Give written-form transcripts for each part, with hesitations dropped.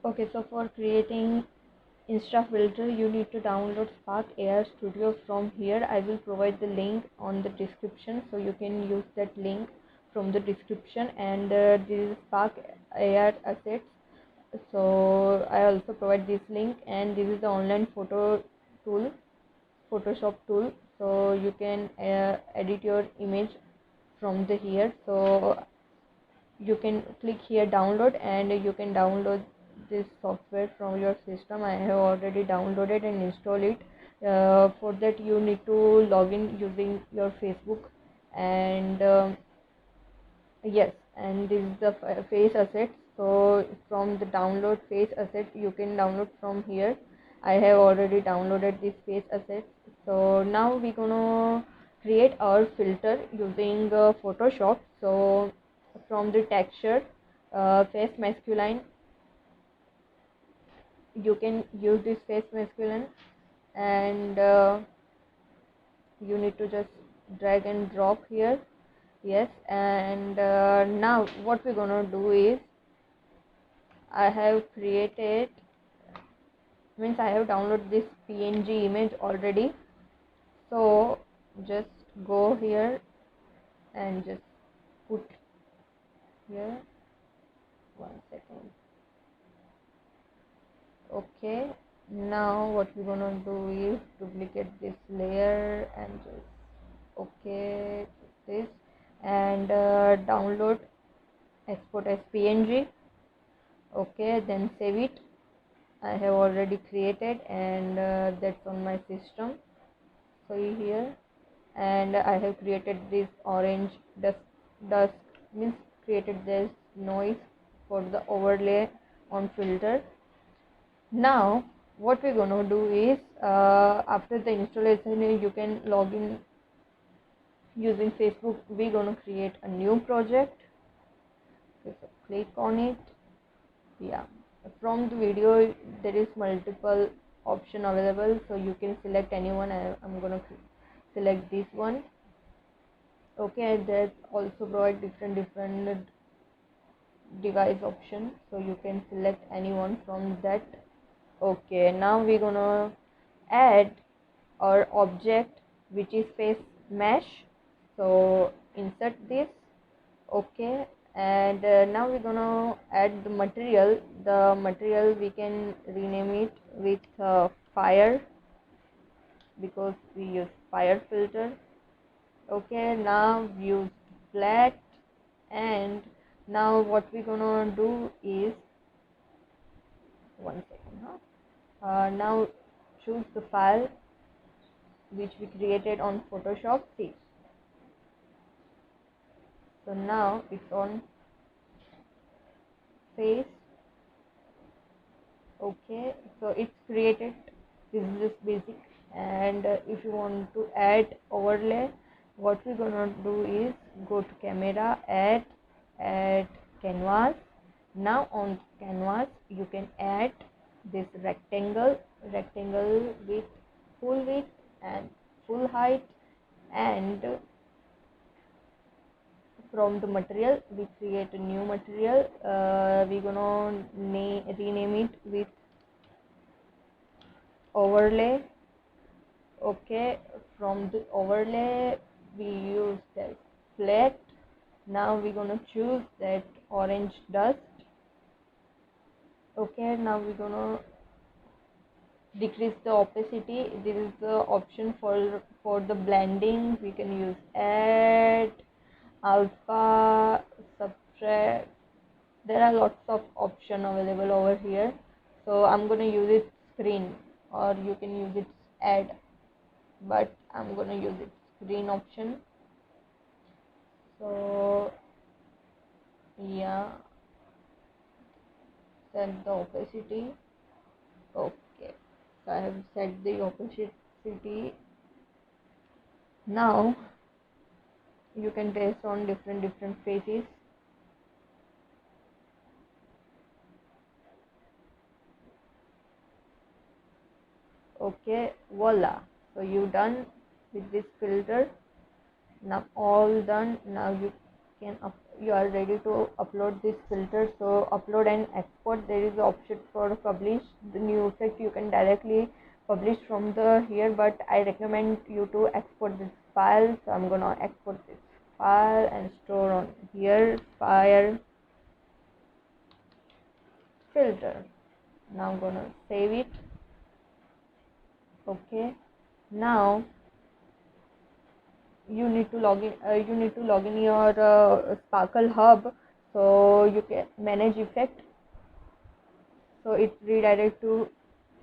Okay, so for creating Insta filter, you need to download Spark AI Studio from here. I will provide the link on the description, so you can use that link from the description. And this is Spark AI assets. So I also provide this link, and this is the online photo tool, Photoshop tool. So you can edit your image from the here. So you can click here download, and you can download this software from your system. I have already downloaded and installed it. For that you need to log in using your Facebook, and yes, and this is the face asset. So from the download face asset, you can download from here. I have already downloaded this face asset. So now we're gonna create our filter using Photoshop. So from the texture, face masculine, you can use this face masculine, and you need to just drag and drop here. Yes, and now what we're gonna do is, I have created, means I have downloaded this PNG image already. So just go here and just put here. 1 second. Okay, now what we're gonna do is duplicate this layer and just okay this, and download, export as PNG. Okay, then save it. I have already created, and that's on my system. So here, and I have created this orange dusk means created this noise for the overlay on filter. Now what we're gonna do is, after the installation you can log in using Facebook. We're gonna create a new project. Okay, so click on it. Yeah, from the video there is multiple option available, so you can select anyone. I'm gonna select this one. Okay, that also provide different device option, so you can select anyone from that. Okay, now we're gonna add our object, which is face mesh. So insert this. Okay, and now we're gonna add the material. The material we can rename it with fire, because we use fire filter. Okay, now use flat, and now what we're gonna do is, 1 second, now choose the file which we created on Photoshop. See, so now it's on face. Okay, so it's created. This is just basic, and if you want to add overlay, what we're gonna do is go to camera, add canvas. Now on canvas you can add this rectangle with full width and full height, and from the material we create a new material. We're gonna rename it with overlay. Okay, from the overlay we use that flat. Now we're gonna choose that orange dust. Okay, now we're gonna decrease the opacity. This is the option for the blending. We can use add, alpha, subtract. There are lots of options available over here, so I'm gonna use it screen, or you can use it add, but I'm gonna use it screen option. So yeah, set the opacity. Okay, so I have set the opacity. Now you can test on different faces. Okay, voila, so you done with this filter. Now all done. Now you can you are ready to upload this filter, so upload and export. There is an option for publish the new effect. You can directly publish from the here, but I recommend you to export this file. So I'm gonna export this file and store on here, fire filter. Now I'm gonna save it. Okay, now you need to log in, your Sparkle Hub, so you can manage effect. So it redirect to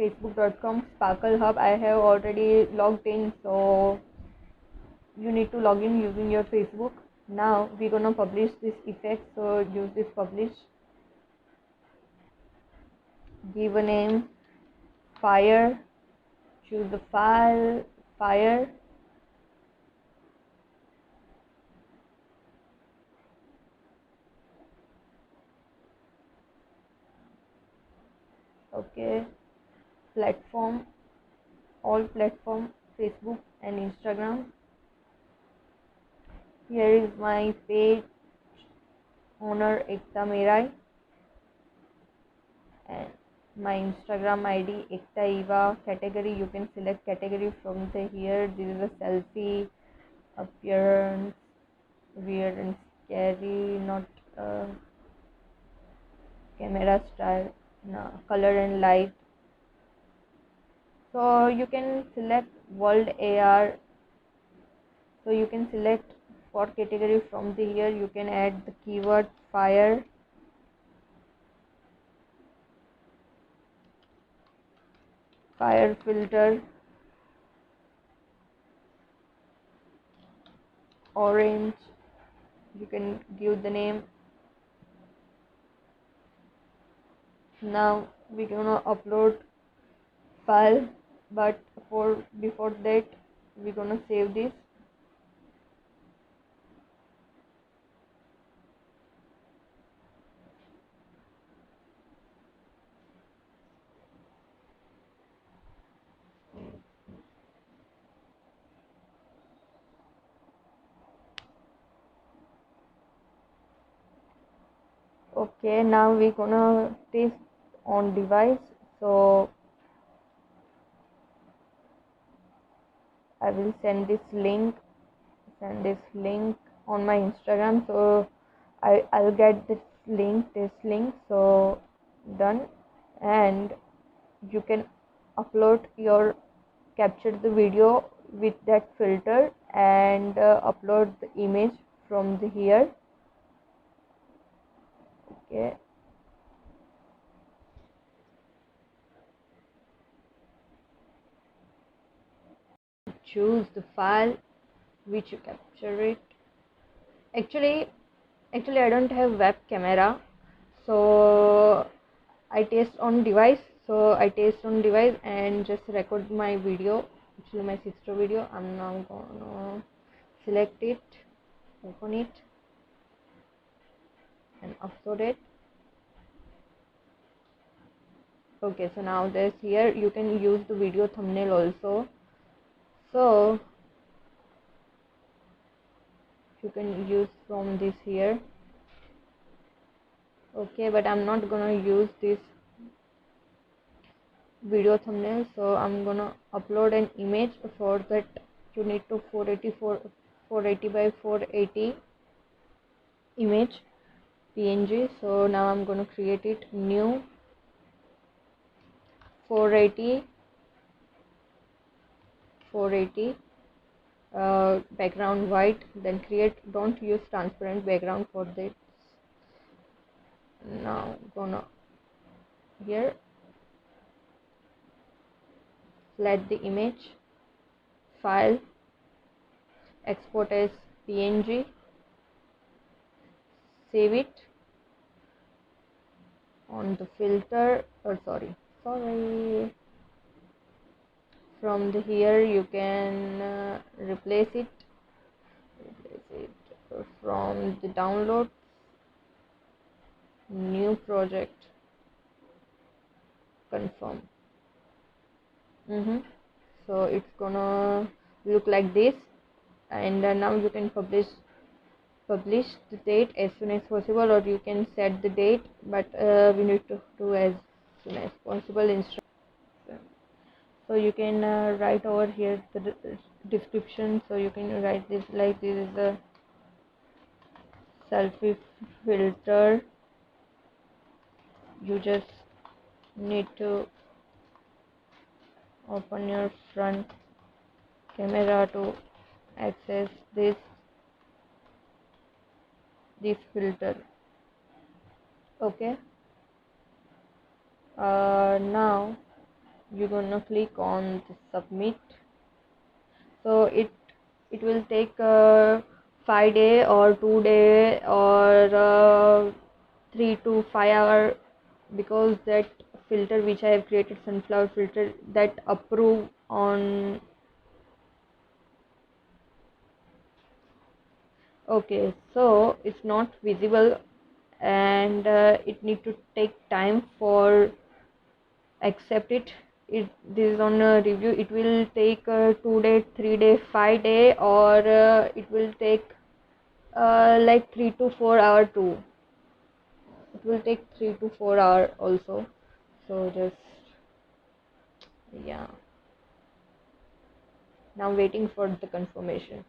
facebook.com Sparkle Hub. I have already logged in, so you need to log in using your Facebook. Now we're gonna publish this effect, so use this publish, give a name, fire, choose the file, fire. Okay, platform, all platform, Facebook and Instagram. Here is my page owner Ekta Merai, and my Instagram ID Ekta Eva. Category, you can select category from the here. This is a selfie, appearance, weird and scary, not camera style, no, color and light. So you can select world AR. So you can select for category from the here. You can add the keyword fire, fire filter, orange. You can give the name. Now we're gonna upload file, but for before that we're gonna save this. Okay, now we're gonna test on device. So I will send this link on my Instagram. So I'll get this link, so done. And you can upload your capture the video with that filter, and upload the image from the here. Okay, choose the file which you capture it. Actually I don't have web camera, so I test on device. And just record my video, actually my sister video. I'm now gonna select it, open it and upload it. Okay, so now this here you can use the video thumbnail also, so you can use from this here. Okay, but I'm not gonna use this video thumbnail, so I'm gonna upload an image. For that you need to 480 by 480 image PNG. So now I'm gonna create it, new 480 background white, then create, don't use transparent background for this. Now gonna here select the image, file, export as PNG, save it on the filter, or sorry from the here you can replace it from the download, new project, confirm. So it's gonna look like this, and now you can publish publish the date as soon as possible, or you can set the date, but we need to do as soon as possible instruction. So you can write over here the description. So you can write this like this is the selfie filter. You just need to open your front camera to access this filter. Okay, now you're gonna click on the submit. So it will take 5 day or 2 day or 3 to 5 hour, because that filter which I have created, sunflower filter, that approve on. Okay, so it's not visible, and it need to take time for accept it. This is on a review. It will take 2 day, 3 day, 5 day, or it will take like 3 to 4 hour too. It will take 3 to 4 hour also. So just, yeah, now waiting for the confirmation.